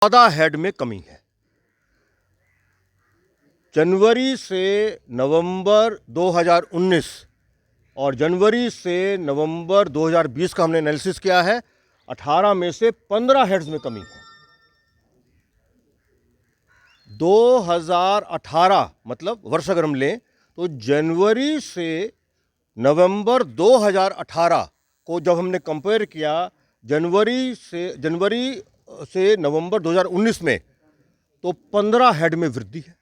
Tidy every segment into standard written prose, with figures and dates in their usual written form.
14 head में कमी है। जनवरी से नवंबर 2019 और जनवरी से नवंबर 2020 का हमने एनालिसिस किया है। 18 में से 15 हेड्स में कमी है। 2018 मतलब वर्ष अगर हम लें तो जनवरी से नवंबर 2018 को जब हमने कंपेयर किया जनवरी से नवंबर 2019 में, तो 15 हेड में वृद्धि है।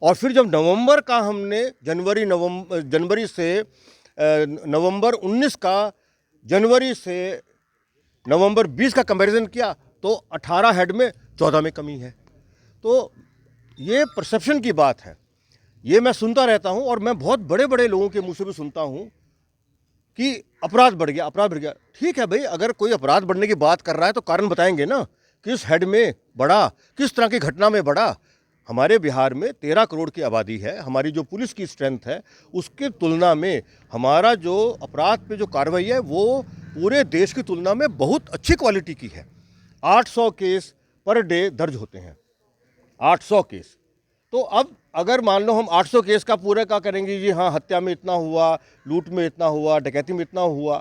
और फिर जब नवंबर का हमने जनवरी से नवंबर 19 का जनवरी से नवंबर 20 का कंपैरिजन किया तो 18 हेड में 14 में कमी है। तो ये परसेप्शन की बात है। ये मैं सुनता रहता हूँ और मैं बहुत बड़े बड़े लोगों के मुंह से भी सुनता हूँ कि अपराध बढ़ गया। ठीक है भाई, अगर कोई अपराध बढ़ने की बात कर रहा है तो कारण बताएंगे ना, किस हेड में बढ़ा, किस तरह की घटना में बढ़ा। हमारे बिहार में 13 करोड़ की आबादी है। हमारी जो पुलिस की स्ट्रेंथ है उसकी तुलना में हमारा जो अपराध पे जो कार्रवाई है वो पूरे देश की तुलना में बहुत अच्छी क्वालिटी की है। 800 केस पर डे दर्ज होते हैं, 800 केस। तो अब अगर मान लो हम 800 केस का पूरा क्या करेंगे जी, हाँ हत्या में इतना हुआ, लूट में इतना हुआ, डकैती में इतना हुआ,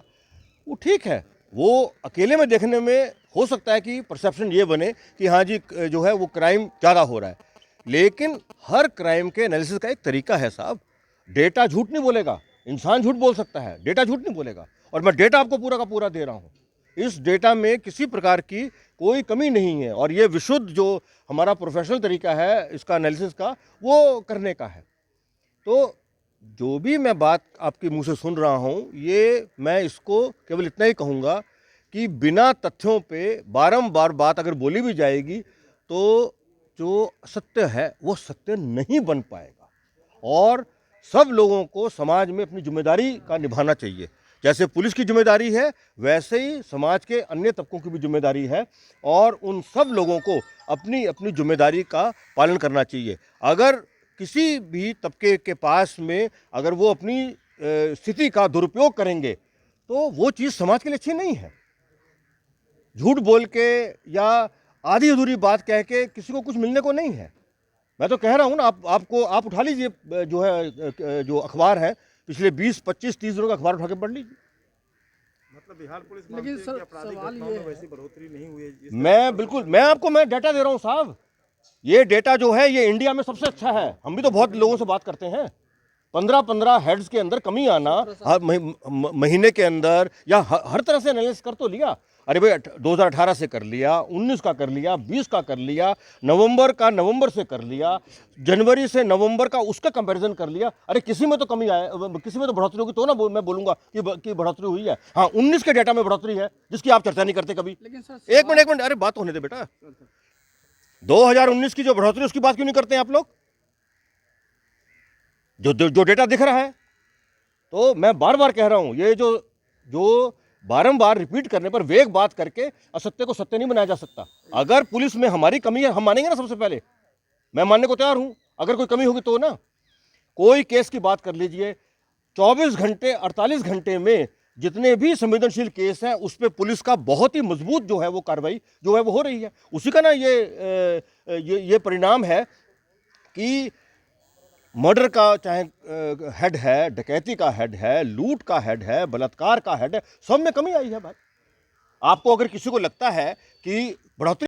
वो ठीक है। वो अकेले में देखने में हो सकता है कि परसेप्शन ये बने कि हाँ जी जो है वो क्राइम ज़्यादा हो रहा है, लेकिन हर क्राइम के एनालिसिस का एक तरीका है साहब। डेटा झूठ नहीं बोलेगा, इंसान झूठ बोल सकता है, डेटा झूठ नहीं बोलेगा। और मैं डेटा आपको पूरा का पूरा दे रहा हूँ। इस डेटा में किसी प्रकार की कोई कमी नहीं है और ये विशुद्ध जो हमारा प्रोफेशनल तरीका है इसका एनालिसिस का, वो करने का है। तो जो भी मैं बात आपके मुंह से सुन रहा हूँ, ये मैं इसको केवल इतना ही कहूँगा कि बिना तथ्यों पे बारंबार बात अगर बोली भी जाएगी तो जो सत्य है वो सत्य नहीं बन पाएगा। और सब लोगों को समाज में अपनी जिम्मेदारी का निभाना चाहिए। जैसे पुलिस की जिम्मेदारी है वैसे ही समाज के अन्य तबकों की भी जिम्मेदारी है और उन सब लोगों को अपनी अपनी जिम्मेदारी का पालन करना चाहिए। अगर किसी भी तबके के पास में अगर वो अपनी स्थिति का दुरुपयोग करेंगे तो वो चीज़ समाज के लिए अच्छी नहीं है। झूठ बोल के या आधी अधूरी बात कह के किसी को कुछ मिलने को नहीं है। मैं तो कह रहा हूँ ना, आप उठा लीजिए जो है जो अखबार है, पिछले 20, 25, 30 दिनों का अखबार उठा के पढ़ लीजिए। मतलब बिहार पुलिस मानती है कि आपराधिक घटनाओं में वैसी बढ़ोतरी नहीं हुई है। मैं डेटा दे रहा हूँ साहब। ये डेटा जो है ये इंडिया में सबसे अच्छा है। हम भी तो बहुत लोगों से बात करते हैं। 15 हेड्स के अंदर कमी आना, हर महीने के अंदर या हर तरह से एनालिसिस कर तो लिया। अरे भाई 2018 से कर लिया, 19 का कर लिया, 20 का कर लिया, नवंबर से कर लिया, जनवरी से नवंबर का उसका कंपैरिजन कर लिया। अरे किसी में तो कमी आए, किसी में तो बढ़ोतरी होगी तो ना मैं बोलूंगा कि बढ़ोतरी हुई है। हाँ 19 के डेटा में बढ़ोतरी है जिसकी आप चर्चा नहीं करते कभी। एक मिनट, अरे बात होने दे बेटा। 2019 की जो बढ़ोतरी उसकी बात क्यों नहीं करते हैं आप लोग? जो डेटा दिख रहा है। तो मैं बार बार कह रहा हूं, ये जो बारंबार रिपीट करने पर वेग बात करके असत्य को सत्य नहीं बनाया जा सकता। अगर पुलिस में हमारी कमी है हम मानेंगे ना, सबसे पहले मैं मानने को तैयार हूं। अगर कोई कमी होगी तो ना, कोई केस की बात कर लीजिए, 24 घंटे 48 घंटे में जितने भी संवेदनशील केस हैं उस पर पुलिस का बहुत ही मजबूत जो है वो कार्रवाई जो है वो हो रही है। उसी का ना ये परिणाम है कि मर्डर का चाहे हेड है, डकैती का हेड है, लूट का हेड है, बलात्कार का हेड है, सब में कमी आई है भाई। आपको अगर किसी को लगता है कि बढ़ोतरी